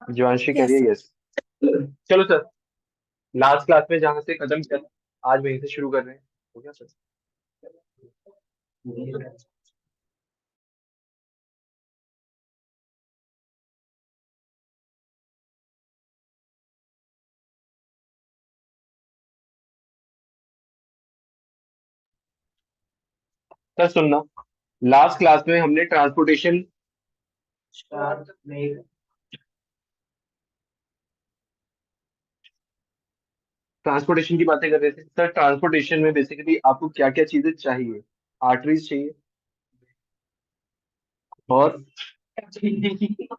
जीवांशी कह रही यस है यस। चलो सर, लास्ट क्लास में जहां से खत्म किया था, आज वहीं से शुरू कर रहे हैं। हो गया सर? सर सुनना, लास्ट क्लास में हमने ट्रांसपोर्टेशन की बातें कर रहे थे सर। ट्रांसपोर्टेशन में बेसिकली आपको क्या क्या चीजें चाहिए? आर्टरीज चाहिए, और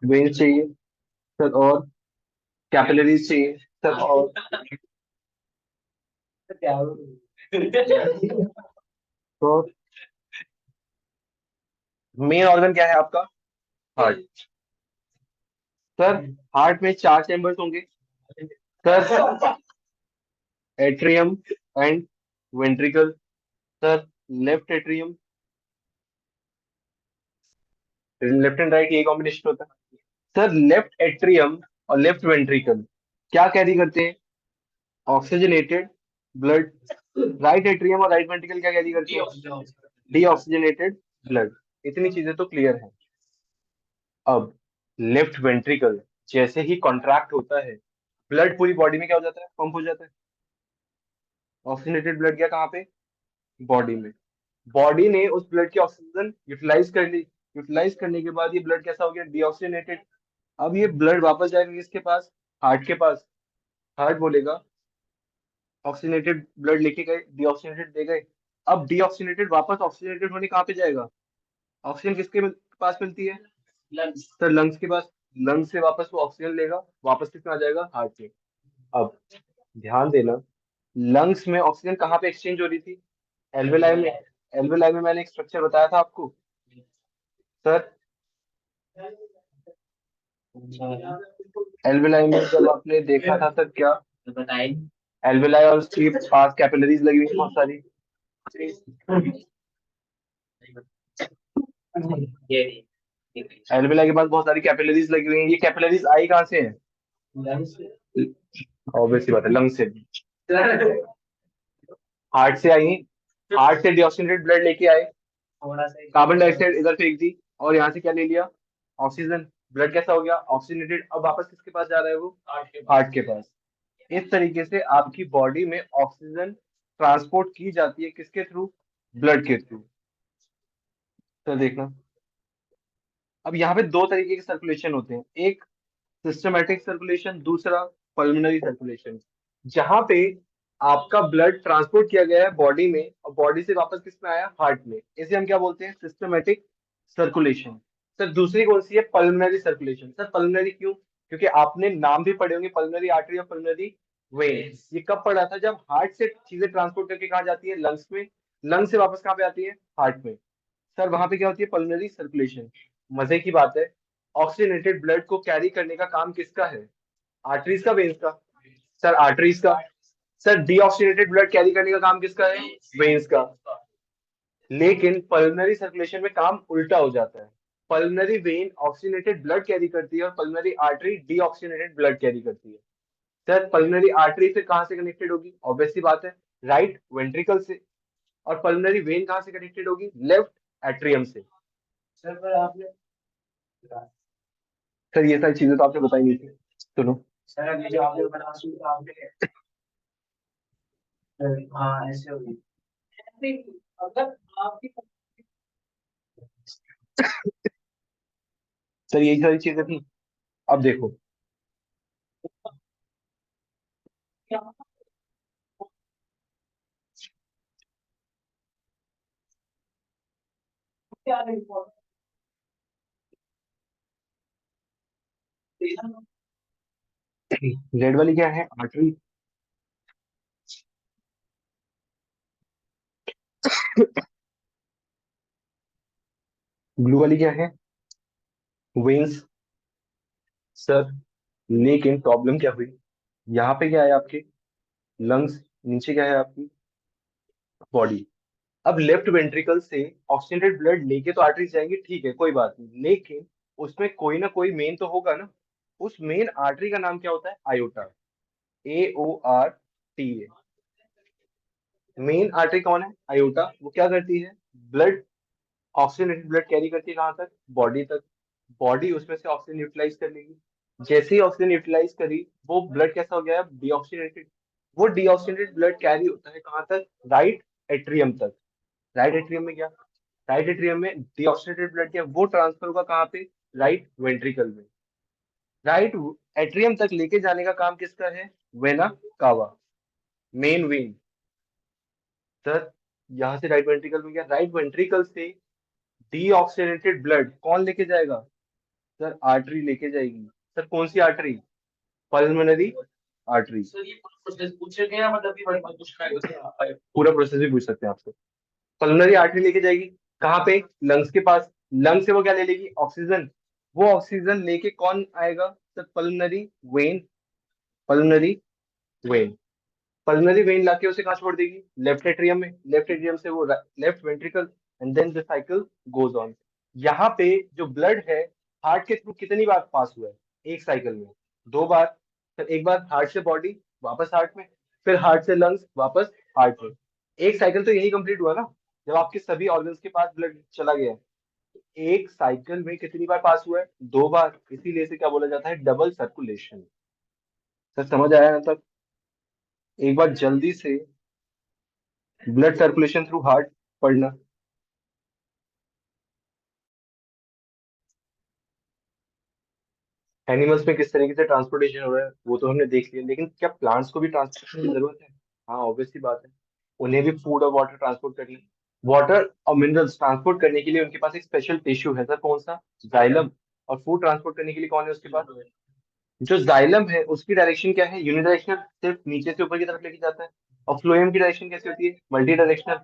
वेन्स चाहिए सर, और कैपिलरीज चाहिए सर, और तो मेन ऑर्गन क्या है आपका? हार्ट। सर हार्ट में चार चैम्बर्स होंगे sir, atrium and ventricle. Sir left atrium, left and right, यही कॉम्बिनेशन होता है सर। लेफ्ट एट्रियम और लेफ्ट वेंट्रिकल क्या कैरी करते हैं? Oxygenated blood. राइट एट्रियम और राइट वेंट्रिकल क्या कैरी करते हैं? Deoxygenated blood. इतनी चीजें तो क्लियर है। अब लेफ्ट वेंट्रिकल जैसे ही कॉन्ट्रैक्ट होता है, ब्लड पूरी बॉडी में क्या हो जाता है? पंप हो जाता है। ऑक्सीजनेटेड ब्लड गया कहाँ पे? बॉडी में। बॉडी ने उस ब्लड की ऑक्सीजन यूटिलाइज कर ली। यूटिलाइज करने के बाद ये ब्लड कैसा हो गया? डीऑक्सीजनेटेड। अब ये ब्लड वापस जाएगा किसके पास? हार्ट के पास। हार्ट बोलेगा ऑक्सीजनेटेड ब्लड लेके गए, डीऑक्सीजनेटेड दे गए। अब डीऑक्सीजनेटेड वापस ऑक्सीजनेटेड होने कहाँ पे जाएगा? ऑक्सीजन किसके पास मिलती है? सर लंग्स के पास। लंग्स से वापस वो ऑक्सीजन लेगा, वापस किसमें आ जाएगा? हार्ट में। अब ध्यान देना, लंग्स में ऑक्सीजन कहाँ पे एक्सचेंज हो रही थी? एल्वेलाई में। एल्वेलाई में मैंने एक स्ट्रक्चर बताया था आपको सर। एल्वेलाई में जब आपने देखा था सर, क्या एल्वेलाई और उसके पास कैपिलरीज लगी हुई हैं बहुत सारी। एल्वेलाई के पास बहुत सारी कैपिलरीज लगी हुई हैं। ये कैपिलरीज आई कहाँ से है? ऑब्वियसली बात है, लंग से। हार्ट से आई। हार्ट से डिऑक्सीजनेटेड ब्लड लेके आए, कार्बन डाइऑक्साइड इधर फेंक दी, और यहाँ से क्या ले लिया? ऑक्सीजन। ब्लड कैसा हो गया? ऑक्सीजनेटेड। अब वापस किसके पास जा रहा है वो? हार्ट के पास। इस तरीके से आपकी बॉडी में ऑक्सीजन ट्रांसपोर्ट की जाती है, किसके थ्रू? ब्लड के थ्रू। तो देखना, अब यहाँ पे दो तरीके के सर्कुलेशन होते हैं, एक सिस्टमेटिक सर्कुलेशन, दूसरा पल्मोनरी सर्कुलेशन। जहां पे आपका ब्लड ट्रांसपोर्ट किया गया है बॉडी में, और बॉडी से वापस किस में आया? हार्ट में, इसे हम क्या बोलते हैं? Systematic circulation. सर दूसरी कौन सी है? Pulmonary circulation. सर पल्मोनरी क्यों? क्योंकि आपने नाम भी पढ़े होंगे, पल्मोनरी आर्टरी और पल्मोनरी वेन। ये कब पढ़ा था? जब हार्ट से चीजें ट्रांसपोर्ट करके कहाँ जाती है? लंग्स में। लंग्स से वापस कहाँ पे आती है? हार्ट में। सर वहां पे क्या होती है? Pulmonary circulation. मजे की बात है, ऑक्सीजनेटेड ब्लड को कैरी करने का काम किसका है? आर्टरीज का, वेन्स का? सर आर्टरीज का। सर डीऑक्सीजनेटेड ब्लड कैरी करने का काम किसका है? वेन्स का। लेकिन पल्मोनरी सर्कुलेशन में काम उल्टा हो जाता है। Pulmonary vein oxygenated blood carry करती है, और pulmonary artery deoxygenated blood carry करती है। सर पल्मोनरी आर्टरी फिर कहाँ से कनेक्टेड होगी? ऑब्वियस सी बात है, राइट वेंट्रिकल से। और पल्मोनरी वेन कहाँ से कनेक्टेड होगी? लेफ्ट एट्रियम से। सर ये सारी चीजें तो आपने बताई नहीं थी। सुनो, सर यही सारी चीजें थी। अब देखो, रेड वाली क्या है? आर्टरी। ब्लू वाली क्या है? वेन्स। सर लेकिन प्रॉब्लम क्या हुई? यहाँ पे क्या है आपके? लंग्स। नीचे क्या है आपकी? बॉडी। अब लेफ्ट वेंट्रिकल से ऑक्सीजनेटेड ब्लड लेके तो आर्टरीज जाएंगे, ठीक है कोई बात नहीं, लेकिन उसमें कोई ना कोई मेन तो होगा ना। उस मेन आर्टरी का नाम क्या होता है? आयोटा। AORTA। मेन आर्टरी कौन है? आयोटा। वो क्या करती है? ब्लड, ऑक्सीजनेटेड ब्लड कैरी करती है कहाँ तक? बॉडी तक। बॉडी उसमें से ऑक्सीजन यूटिलाइज कर लेगी। जैसे ही ऑक्सीजन यूटिलाइज करी, वो ब्लड कैसा हो गया? डीऑक्सीजनेटेड। वो डीऑक्सीजनेटेड ब्लड कैरी होता है कहाँ तक? राइट एट्रियम तक। राइट एट्रियम में क्या? राइट एट्रियम में डीऑक्सीजनेटेड ब्लड क्या वो ट्रांसफर होगा कहाँ पे? राइट वेंट्रिकल में। राइट एट्रियम तक लेके जाने का काम किसका है? Vena cava, main vein. Sir यहाँ से राइट वेंट्रिकल में गया, राइट वेंट्रिकल से डीऑक्सीजनेटेड ब्लड कौन लेके जाएगा? सर आर्टरी लेके जाएगी। सर कौन सी आर्टरी? Pulmonary artery. सर ये प्रोसेस पूछे या मतलब कि बड़े कुछ पूरा प्रोसेस भी पूछ सकते हैं आपसे। पल्मोनरी आर्टरी लेके जाएगी कहाँ पे? लंग्स के पास। लंग्स से वो क्या ले लेगी? ऑक्सीजन। वो ऑक्सीजन लेके कौन आएगा? Sir pulmonary vein. Pulmonary vein. Pulmonary vein लाके उसे कहाँ छोड़ देगी? लेफ्ट एट्रियम में। लेफ्ट एट्रियम से वो left ventricle, and then the cycle goes on. यहाँ पे जो ब्लड है, हार्ट के थ्रू कितनी बार पास हुआ है एक साइकिल में? 2 बार। फिर एक बार हार्ट से बॉडी, वापस हार्ट में। फिर हार्ट से लंग्स, वापस हार्ट में। एक साइकिल तो यही कंप्लीट हुआ ना, जब आपके सभी ऑर्गन्स के पास ब्लड चला गया है। एक साइकिल में कितनी बार पास हुआ है? 2 बार। इसीलिए इसे क्या बोला जाता है? Double circulation. सर समझ आया ना तक? एक बार जल्दी से ब्लड सर्कुलेशन थ्रू हार्ट पढ़ना। एनिमल्स में किस तरीके से ट्रांसपोर्टेशन हो रहा है वो तो हमने देख लिया, लेकिन क्या प्लांट्स को भी ट्रांसपोर्टेशन की जरूरत है? हाँ ऑब्वियसली बात है। उन्हें भी फूड और वाटर ट्रांसपोर्ट करनी। वाटर और मिनरल्स ट्रांसपोर्ट करने के लिए उनके पास एक स्पेशल टिश्यू है सर, कौन सा? जाइलम। और फूड ट्रांसपोर्ट करने के लिए कौन है उसके पास? जो जाइलम है उसकी डायरेक्शन क्या है? यूनिडायरेक्शनल, सिर्फ नीचे से ऊपर की तरफ लेके जाता है। और फ्लोएम की डायरेक्शन कैसी होती है? Multi directional.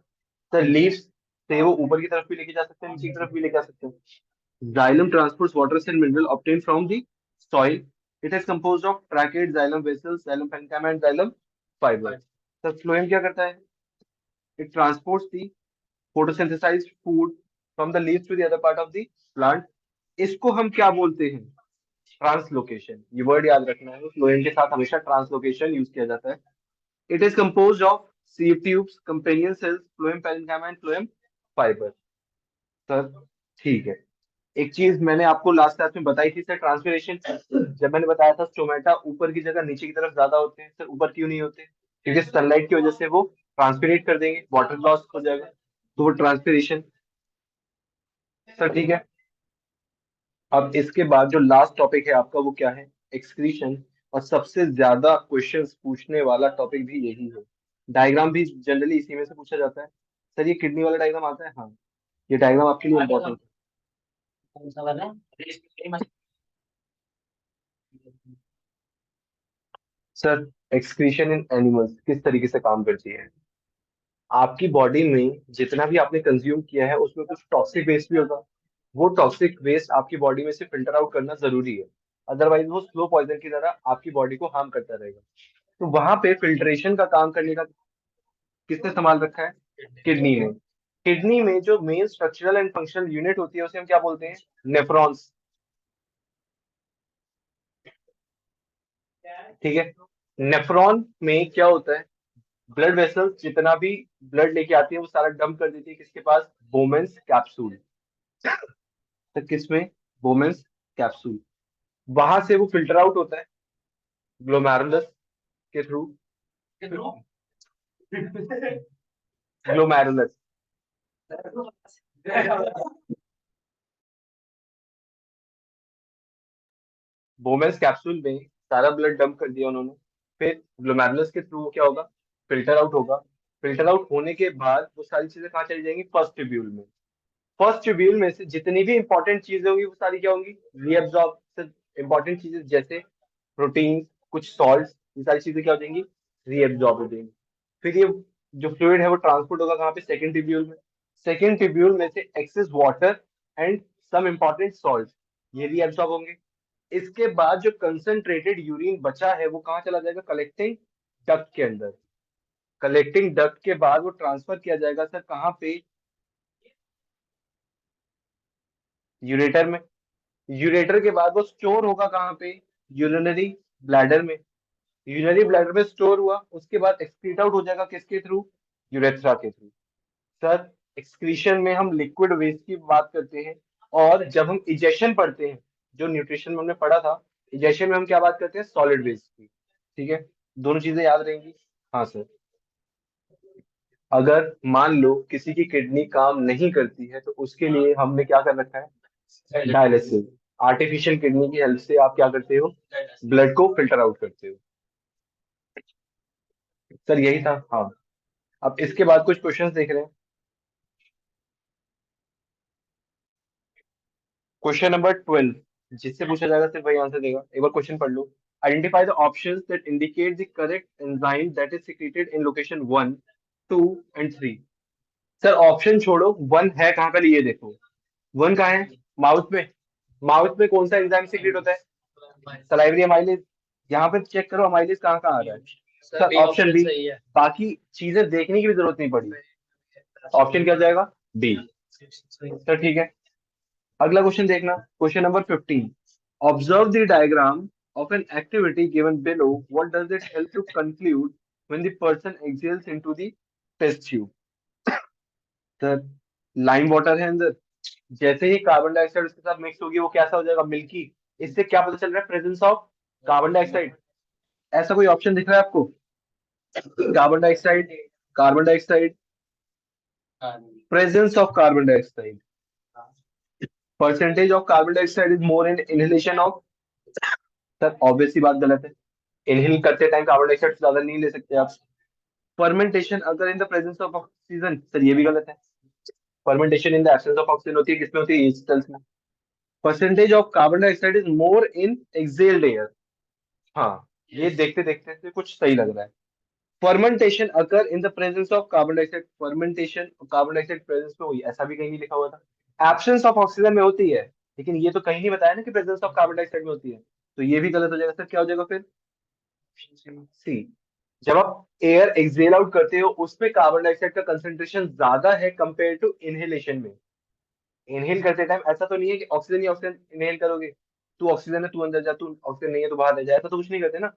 सर लीव्स से वो ऊपर की तरफ भी लेके जा सकते हैं, नीचे की तरफ भी लेके जा सकते हैं। Xylem transports water and mineral obtained from the soil. It is composed of tracheids, xylem vessels, xylem parenchyma and xylem fiber. Sir phloem क्या करता है? It transports the photosynthesized food from the leaves to the other part of the plant. इसको हम क्या बोलते हैं? Translocation. ये word याद रखना है, फ्लोएम के साथ हमेशा ट्रांसलोकेशन यूज किया जाता है। It is composed of sieve tubes, companion cells, phloem parenchyma and phloem fibre. Sir ठीक है। एक चीज मैंने आपको लास्ट क्लास में बताई थी सर, ट्रांसपिरेशन। जब मैंने बताया था स्टोमेटा ऊपर की जगह नीचे की तरफ ज्यादा होते हैं, सर ऊपर क्यों नहीं होते? क्योंकि सनलाइट की वजह से वो ट्रांसपिरेट कर देंगे, वाटर लॉस हो जाएगा, तो वो ट्रांसपिरेशन। सर ठीक है। अब इसके बाद जो लास्ट टॉपिक है आपका वो क्या है? एक्सक्रीशन। और सबसे ज्यादा क्वेश्चंस पूछने वाला टॉपिक भी यही है। डायग्राम भी जनरली इसी में से पूछा जाता है। सर ये किडनी वाला डायग्राम आता है? हाँ, ये डायग्राम आपके लिए इम्पोर्टेंट है। कौन सा वाला? सर एक्सक्रीशन इन एनिमल्स किस तरीके से काम करती है? आपकी बॉडी में जितना भी आपने कंज्यूम किया है उसमें कुछ टॉक्सिक वेस्ट भी होगा। वो टॉक्सिक वेस्ट आपकी बॉडी में से फिल्टर आउट करना जरूरी है। अदरवाइज वो स्लो पॉइजन की तरह आपकी बॉडी को हार्म करता रहेगा। तो वहां पे फिल्ट्रेशन का काम करने का किसने संभाल रखा है? किडनी ने। किडनी में जो main structural and functional unit होती है उसे हम क्या बोलते हैं? नेफ्रॉन्स। ठीक है। नेफ्रॉन में क्या होता है? ब्लड वेसल्स जितना भी ब्लड लेके आती है वो सारा डंप कर देती है किसके पास? Bowman's capsule. तो किसमें? Bowman's capsule. वहां से वो फिल्टर आउट होता है ग्लोमेरुलस के थ्रू। के थ्रू ग्लोमेरुलस। बोमेन्स कैप्सूल में सारा ब्लड डंप कर दिया उन्होंने। फिर ग्लोमेरुलस के थ्रू वो क्या होगा? फिल्टर आउट होगा। फिल्टर आउट होने के बाद वो सारी चीजें कहाँ चली जाएंगी? फर्स्ट ट्यूब्यूल में। फर्स्ट ट्यूब्यूल में से जितनी भी इंपॉर्टेंट चीजें होंगी वो सारी क्या होंगी? रीएब्जॉर्ब। इंपॉर्टेंट चीजें जैसे प्रोटीन, कुछ सॉल्ट, ये सारी चीजें क्या हो जाएंगी? रीएब्जॉर्ब हो जाएंगी। फिर ये जो फ्लूइड है वो ट्रांसपोर्ट होगा कहाँ पे? सेकंड ट्यूब्यूल में। सेकंड ट्यूब्यूल में से excess water and some important salt, ये रीएब्जॉर्ब होंगे। इसके बाद जो कंसंट्रेटेड यूरिन बचा है वो कहाँ चला जाएगा? कलेक्टिंग डक्ट के अंदर। कलेक्टिंग डक्ट के बाद वो ट्रांसफर किया जाएगा सर कहाँ पे? यूरेटर में। यूरेटर के बाद वो स्टोर होगा कहाँ पे? यूरिनरी ब्लैडर में। यूरिनरी ब्लैडर में स्टोर हुआ, उसके बाद एक्सक्रीट आउट हो जाएगा किसके थ्रू? यूरेथ्रा के थ्रू। सर, एक्सक्रीशन में हम लिक्विड वेस्ट की बात करते हैं, और जब हम इजेक्शन पढ़ते हैं, जो न्यूट्रिशन में हमने पढ़ा था, इजेक्शन में हम क्या बात करते हैं? सॉलिड वेस्ट की। ठीक है, दोनों चीजें याद रहेंगी। हाँ सर। अगर मान लो किसी की किडनी काम नहीं करती है, तो उसके लिए हमने क्या कर रखा है? डायलिसिस। आर्टिफिशियल किडनी की हेल्प से आप क्या करते हो? ब्लड को फिल्टर आउट करते हो। सर यही था, हाँ। अब इसके बाद कुछ क्वेश्चंस देख रहे हैं। क्वेश्चन नंबर 12, जिससे पूछा जाएगा सिर्फ वही आंसर देगा। एक बार क्वेश्चन पढ़ लो। Identify the options that indicate the correct enzyme that is secreted in location 1, 2 and 3। Sir option छोड़ो, वन है कहाँ पे, ये देखो। वन कहाँ है? माउथ में। माउथ में कौन सा एंजाइम सिक्रेट होता है? Salivary amylase. यहाँ पे चेक करो अमाइलेज कहाँ कहाँ आ रहा है। Sir option B. बाकी चीजें देखने की भी जरूरत नहीं पड़ी। ऑप्शन क्या हो जाएगा? बी। सर ठीक है। अगला क्वेश्चन देखना, question number 15। Observe the diagram of an activity given below, what does it help to conclude when the person exhales into the test tube? Sir, lime water है अंदर, जैसे ही कार्बन डाइऑक्साइड उसके साथ mix होगी वो कैसा हो जाएगा? मिल्की। इससे क्या पता चल रहा है? Presence of carbon dioxide. ऐसा कोई ऑप्शन दिख रहा है आपको? Carbon dioxide, carbon dioxide, presence of carbon dioxide, percentage of carbon dioxide is more in inhalation of. Sir obviously बात गलत है। इनहेल करते टाइम कार्बन डाइऑक्साइड ज्यादा नहीं ले सकते आप। फर्मेंटेशन अगर in the presence of oxygen, sir ये भी गलत है। Fermentation in the absence of oxygen होती है, किसमें होती है? यीस्ट सेल्स में। Percentage of carbon dioxide is more in excelled air. हाँ, ये देखते देखते से कुछ सही लग रहा है। Fermentation occur in the presence of carbon dioxide, fermentation carbon dioxide presence में हुई, ऐसा भी कहीं नहीं लिखा हुआ था। एब्सेंस ऑफ ऑक्सीजन में होती है, लेकिन ये तो कहीं नहीं बताया ना कि प्रेजेंस ऑफ कार्बन डाइऑक्साइड में होती है। तो ये भी गलत हो जाएगा। सर क्या हो जाएगा फिर? सी। जब आप एयर एक्सेल आउट करते हो, उसमें कार्बन डाइऑक्साइड का कंसेंट्रेशन ज्यादा है कंपेयर टू इनहेलेशन में। इनहेल करते टाइम ऐसा तो नहीं है कि ऑक्सीजन ही ऑक्सीजन इनहेल करोगे। तू ऑक्सीजन है, तू अंदर जा, तू ऑक्सीजन नहीं है तो बाहर रह जाए, ऐसा तो कुछ नहीं करते ना।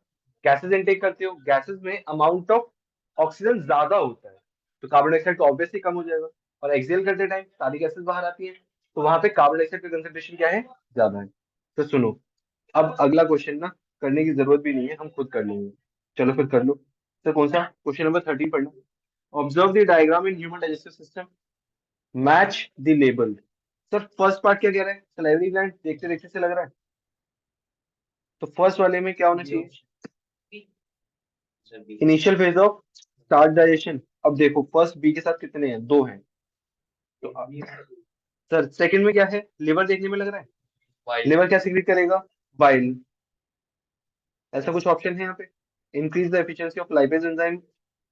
गैसेस इनटेक करते हो, गैसेस में अमाउंट ऑफ ऑक्सीजन ज्यादा होता है, तो कार्बन डाइऑक्साइड तो ऑब्वियसली कम हो जाएगा। और एक्सेल करते टाइम सारी गैसेस बाहर आती है, तो वहां पे कार्बन डाइऑक्साइड का कंसेंट्रेशन क्या है? ज्यादा है। तो सुनो, अब अगला क्वेश्चन ना करने की जरूरत भी नहीं है, हम खुद कर लेंगे। चलो फिर कर लो। तो कौन सा? क्वेश्चन नंबर 13 पढ़ना। Observe the diagram in human digestive system, match the label. Sir first part क्या कह रहा है? सलाइवरी ग्लैंड, देखते देखते से लग रहा है। तो फर्स्ट वाले में क्या होना चाहिए? Initial phase of start digestion. अब देखो फर्स्ट बी के साथ कितने हैं? दो हैं। तो सर सेकंड में क्या है? लिवर देखने में लग रहा है। लिवर क्या सिक्रीट करेगा? बाइल। ऐसा कुछ ऑप्शन है यहाँ पे? Increase the efficiency of lipase enzyme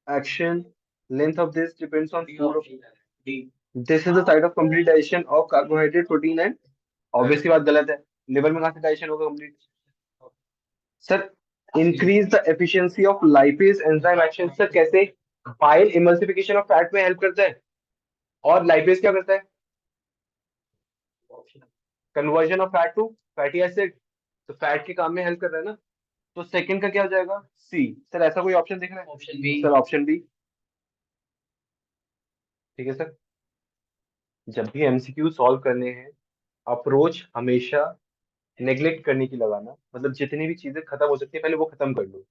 action, length of this depends on food. This is the side of complete digestion of carbohydrate protein and. Obviously बात गलत है। लिवर में कहाँ से डाइजेशन होगा complete? Sir increase the efficiency of lipase enzyme action, sir कैसे? Bile emulsification of fat में help करता है, और लाइपेज क्या करता है? Conversion of fat to fatty acid. तो फैट के काम में हेल्प कर रहा है ना। तो सेकंड का क्या हो जाएगा? सी। सर ऐसा कोई ऑप्शन दिख रहा है? Option B. Sir option B. ठीक है सर। जब भी एमसीक्यू सॉल्व करने हैं, अप्रोच हमेशा नेग्लेक्ट करने की लगाना, मतलब जितनी भी चीजें खत्म हो सकती है पहले वो खत्म कर लो,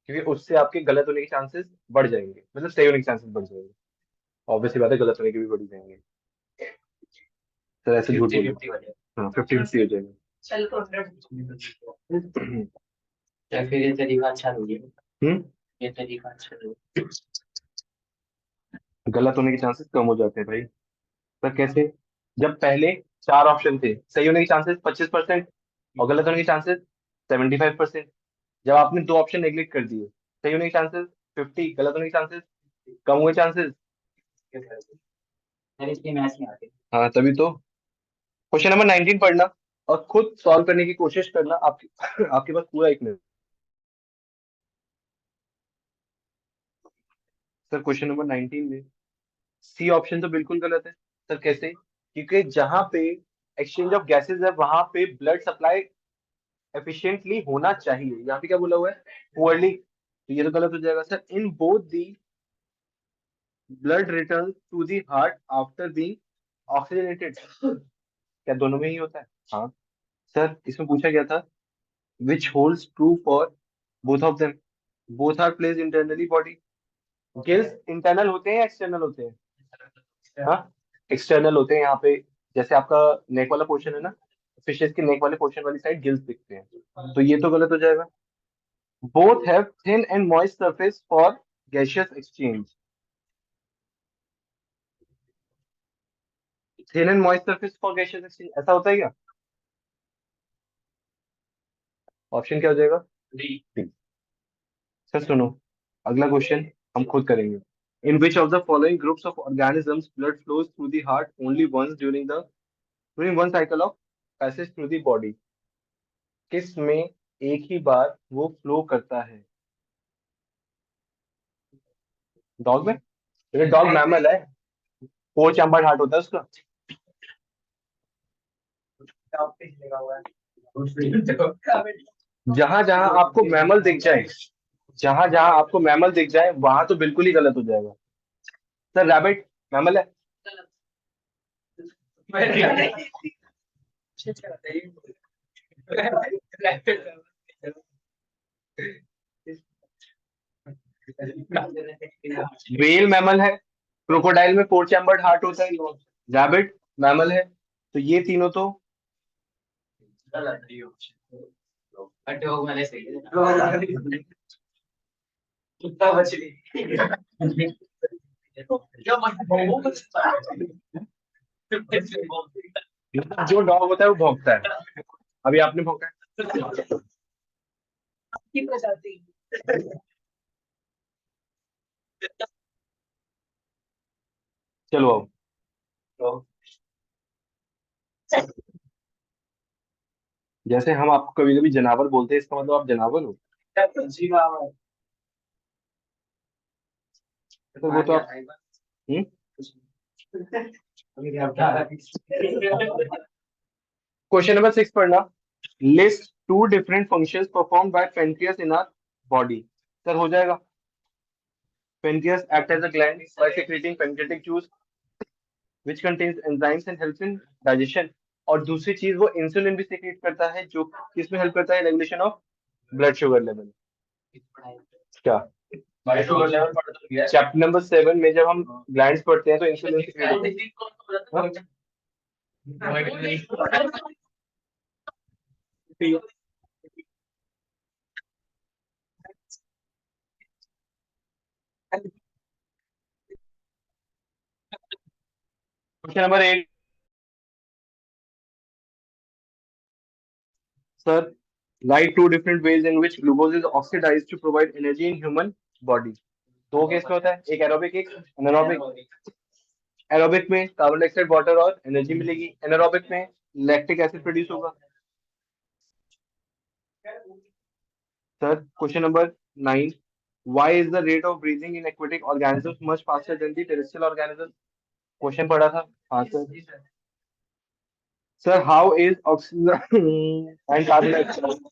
क्योंकि उससे आपके गलत होने के चांसेस बढ़ जाएंगे, मतलब सही होने के चांसेस बढ़ जाएंगे। ऑब्वियसली बात है, गलत होने के भी बढ़ जाएंगे। सर ऐसे झूठ बोलो। हाँ, 50-50 हो जाएगा। या फिर ये तरीका अच्छा नहीं है। हम्म। ये तरीका अच्छा नहीं गलत होने के चांसेस कम हो जाते हैं भाई। सर कैसे? जब पहले चार ऑप्शन थे, सही होने के चांसेस 25% और गलत होने के चांसेस 75%। जब आपने दो ऑप्शन नेग्लेक्ट कर दिए, सही होने के चांसेस 50, गलत होने के चांसेस कम हुए चांसेस। है। यार इसलिए मैच नहीं आते। हाँ तभी तो। क्वेश्चन नंबर 19 पढ़ना और खुद सॉल्व करने की कोशिश करना। आपके आपके पास पूरा 1 मिनट। सर क्वेश्चन नंबर 19 में सी ऑप्शन तो बिल्कुल गलत है। सर कैसे? क्योंकि जहां पे एक्सचेंज ऑफ गैसेज है वहां पे ब्लड सप्लाई एफिशिएंटली होना चाहिए। यहाँ पे क्या बोला हुआ है? पुअरली, तो ये तो गलत हो जाएगा sir. In both the blood return to the heart after being oxygenated, क्या दोनों में ही होता है? हाँ सर, इसमें पूछा गया था which holds true for both of them, both are place internally body. Gills internal होते हैं या एक्सटर्नल होते हैं? हाँ, एक्सटर्नल होते हैं। यहाँ पे जैसे आपका नेक वाला पोर्शन है ना, फिशेस के नेक वाले पोर्शन वाली साइड गिल्स दिखते हैं, तो ये तो गलत हो जाएगा। Both have thin and moist surface for gaseous exchange, thin and moist surface for gaseous exchange, ऐसा होता है क्या? ऑप्शन क्या हो जाएगा? डी। सर सुनो, अगला क्वेश्चन हम खुद करेंगे। In which of the following groups of organisms blood flows through the heart only once during one cycle of passage through the body, किस में एक ही बार वो फ्लो करता है? डॉग में? ये डॉग मैमल है, फोर चैम्बर्ड हार्ट होता है उसका। जहां जहां आपको मैमल दिख जाए, जहां जहां आपको मैमल दिख जाए वहां तो बिल्कुल ही गलत हो जाएगा। सर रैबिट मैमल है? वेल मैमल है, क्रोकोडाइल में फोर चैम्बर्ड हार्ट होता है, रैबिट मैमल है, तो ये तीनों तो डॉग मैंने सही है। कुत्ता मछली। जो जो डॉग होता है वो भौंकता है। अभी आपने भौंका है? की प्रजाति। चलो आओ। जैसे हम आपको कभी कभी जनावर बोलते हैं, इसका मतलब आप जनावर हो? तो वो तो आप हम्म? क्वेश्चन नंबर 6 पढ़ना। List two different functions perform by pancreas in our body. Sir हो जाएगा। Pancreas act as a gland by secreting pancreatic juice which contains enzymes and helps in digestion, और दूसरी चीज वो इंसुलिन भी secrete करता है जो किसमें हेल्प करता है? Regulation of blood sugar level. क्या चैप्टर नंबर 7 में जब हम ग्लैंड्स पढ़ते हैं तो इंसुलिन secrete होता है। Question number 8 sir, write two different ways in which glucose is oxidized to provide energy in human body। दो केस में होता है, एक एरोबिक एक एनारोबिक। एरोबिक में कार्बन डाइऑक्साइड वाटर और एनर्जी मिलेगी, एनारोबिक में लैक्टिक एसिड प्रोड्यूस होगा। Sir question number 9, why is the rate of breathing in aquatic organisms much faster than the terrestrial organism? Question पढ़ा था। हाँ sir. Sir how is oxygen and carbon dioxide?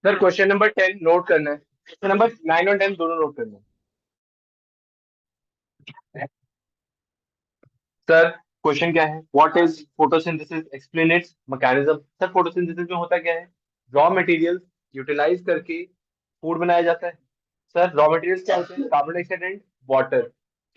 Sir question number 10 note करना है, question number 9 और 10 दोनों note करना है। Sir question क्या है? What is photosynthesis, explain it's mechanism. Sir photosynthesis में होता क्या है? रॉ मटेरियल यूटिलाइज करके फूड बनाया जाता है। सर रॉ मटेरियल्स क्या होते हैं? Carbon dioxide and water.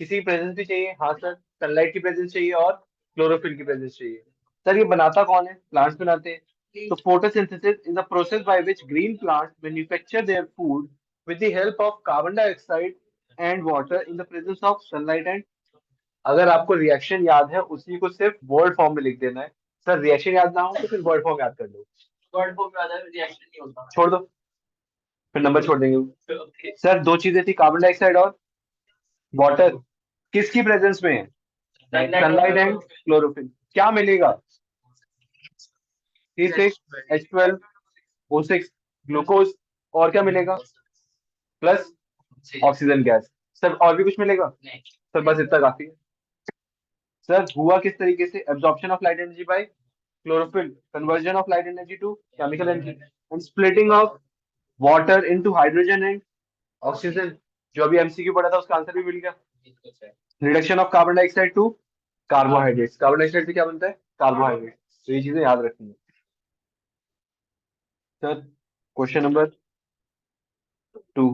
किसी की प्रेजेंस भी चाहिए, हाँ सर, सनलाइट की प्रेजेंस चाहिए और क्लोरोफिल की प्रेजेंस चाहिए। सर ये बनाता कौन है? प्लांट्स बनाते हैं। तो photosynthesis is a process by which green plants manufacture their food with the help of carbon dioxide and water in the presence of sunlight and. अगर आपको रिएक्शन याद है उसी को सिर्फ वर्ड फॉर्म में लिख देना है। सर रिएक्शन याद ना हो तो फिर वर्ड फॉर्म याद कर लो। वर्ड फॉर्म में आता है रिएक्शन नहीं होता। छोड़ दो, फिर नंबर छोड़ देंगे। सर दो चीजें थी, कार्बन डाइऑक्साइड और वाटर, किसकी प्रेजेंस में है? Sunlight and chlorophyll. क्या मिलेगा? C6H12 O6 ग्लूकोज, और क्या मिलेगा, प्लस ऑक्सीजन गैस। सर और भी कुछ मिलेगा? सर बस इतना काफी है। सर हुआ किस तरीके से, absorption of light energy by chlorophyll, conversion of light energy to chemical energy, and splitting of water into hydrogen and oxygen. जो अभी एमसीक्यू पढ़ा था उसका आंसर भी मिल गया। Reduction of carbon dioxide to carbohydrates, carbon dioxide से क्या बनता है, कार्बोहाइड्रेट। तो ये चीजें याद रखनी है। Sir question number 2,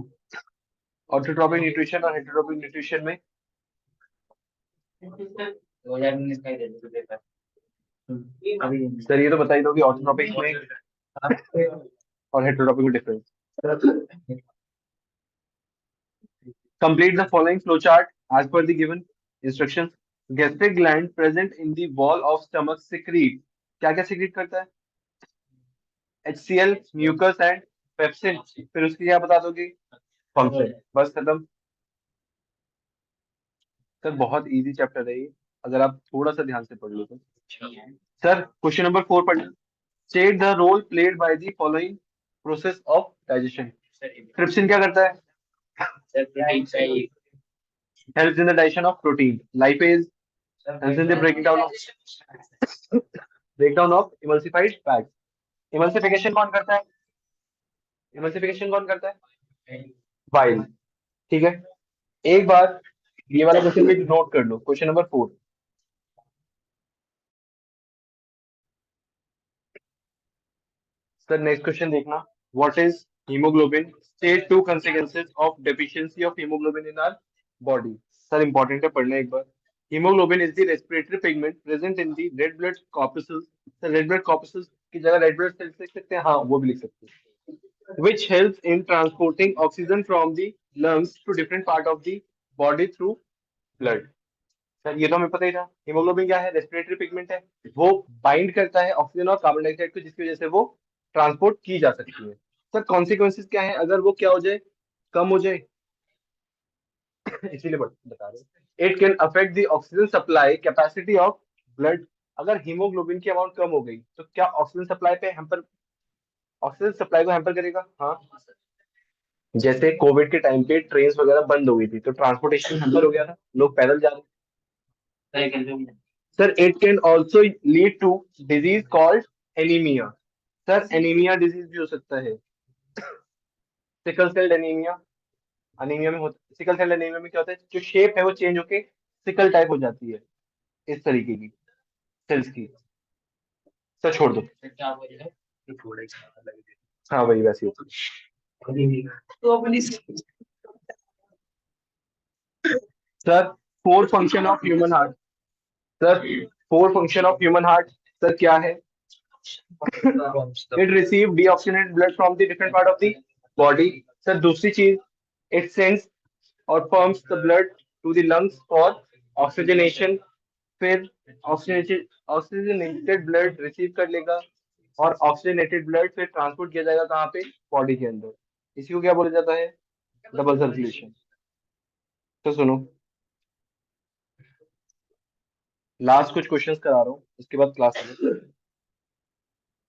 autotrophic nutrition और हेटेरोट्रॉपिक न्यूट्रिशन में 2019 का ही दे दो पेपर। सर ये तो बता ही दो कि ऑटोट्रॉपिक में और हेटेरोट्रॉपिक में difference. Complete the following flowchart as per the given instructions. Gastric gland present in the wall of stomach secrete, क्या क्या secrete करता है, HCl, mucus and pepsin। फिर उसकी क्या बता दोगे, फंक्शन। बस खत्म। सर बहुत इजी चैप्टर है ये, अगर आप थोड़ा सा ध्यान से पढ़ लो तो। सर क्वेश्चन नंबर 4 पढ़ना। State the role played by the following process of digestion। Trypsin क्या करता है, helps in the digestion of protein। Lipase helps in the breakdown of emulsified fats। Emulsification कौन करता है, इमल्सिफिकेशन कौन करता है, बाइल। ठीक है, एक बार ये वाला क्वेश्चन भी नोट कर लो, question number 4। Sir next question देखना, what is hemoglobin, state 2 consequences of deficiency of hemoglobin in our body। Sir important है, पढ़ना एक बार। Hemoglobin is the respiratory pigment present in the red blood corpuscles. Sir red blood corpuscles की जगह red blood cells लिख सकते हैं, हाँ वो भी लिख सकते हैं। Which helps in transporting oxygen from the lungs to different part of the body through blood। Sir ये तो हमें पता ही था, हीमोग्लोबिन क्या है, रेस्पिरेटरी पिगमेंट है, वो बाइंड करता है ऑक्सीजन और कार्बन डाइऑक्साइड को, जिसकी वजह से वो ट्रांसपोर्ट की जा सकती है। सर कॉन्सिक्वेंसेज क्या है अगर वो क्या हो जाए, कम हो जाए, इसीलिए बता रहे। It can affect the oxygen supply capacity of blood. अगर हीमोग्लोबिन की अमाउंट कम हो गई तो क्या ऑक्सीजन सप्लाई पे हैम्पर, ऑक्सीजन सप्लाई को हैम्पर करेगा, हाँ। जैसे कोविड के टाइम पे ट्रेन वगैरह बंद हो गई थी तो ट्रांसपोर्टेशन हैम्पर हो गया था, लोग पैदल जा रहे थे। Sir it can also lead to disease called anaemia. Sir anaemia disease भी हो सकता है, सिकल सेल एनीमिया। अनीमिया में होता, सिकल सेल एनीमिया में क्या होता है, जो शेप है वो चेंज होके सिकल टाइप हो जाती है, इस तरीके की सेल्स की। सर छोड़ दो, हाँ वही वैसे होती है। Sir four function of human heart. Sir four function of human heart sir क्या है, it receive deoxygenated blood from the different part of the body. Sir दूसरी चीज, इट सेंड्स और pumps the blood to the lungs for oxygenation. फिर oxygenated oxygenated blood receive कर लेगा और oxygenated blood फिर ट्रांसपोर्ट किया जाएगा कहाँ पे, बॉडी के अंदर। इसी को क्या बोला जाता है, डबल सर्कुलेशन। तो सुनो, लास्ट कुछ क्वेश्चंस करा रहा हूँ, उसके बाद क्लास में।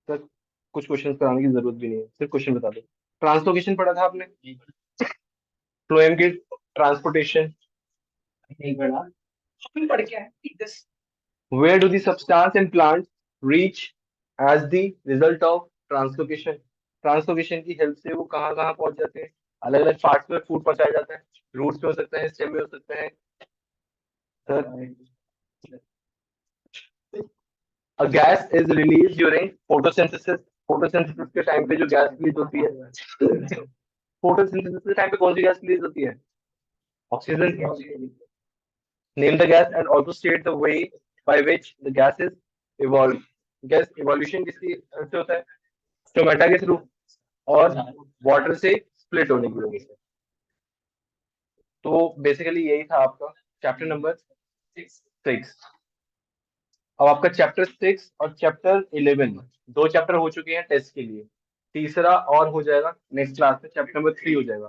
सर कुछ क्वेश्चंस कराने की जरूरत भी नहीं है, सिर्फ क्वेश्चन बता दो। ट्रांसलोकेशन पढ़ा था आपने, फ्लोएम की ट्रांसपोर्टेशन नहीं पढ़ा, पढ़ के आए। Where do the substance in plants reach as the result of translocation? Translocation की हेल्प से वो कहाँ कहाँ पहुंच जाते हैं, अलग अलग पार्ट्स में फूड पहुंचाया जाता है, रूट्स में हो सकता है, स्टेम में हो सकता है। Sir a gas is released during photosynthesis। Photosynthesis के टाइम पे जो गैस रिलीज होती है, फोटोसिंथेसिस के टाइम पे कौन सी गैस रिलीज होती है, oxygen. Name the gas and also state the way by which the gas is evolve. Gas evolution किसकी से होता है, स्टोमेटा के थ्रू और वाटर से स्प्लिट होने की वजह से। तो बेसिकली यही था आपका चैप्टर नंबर 6। अब आपका चैप्टर 6 और चैप्टर 11 दो चैप्टर हो चुके हैं टेस्ट के लिए, तीसरा और हो जाएगा नेक्स्ट क्लास में, चैप्टर नंबर 3 हो जाएगा।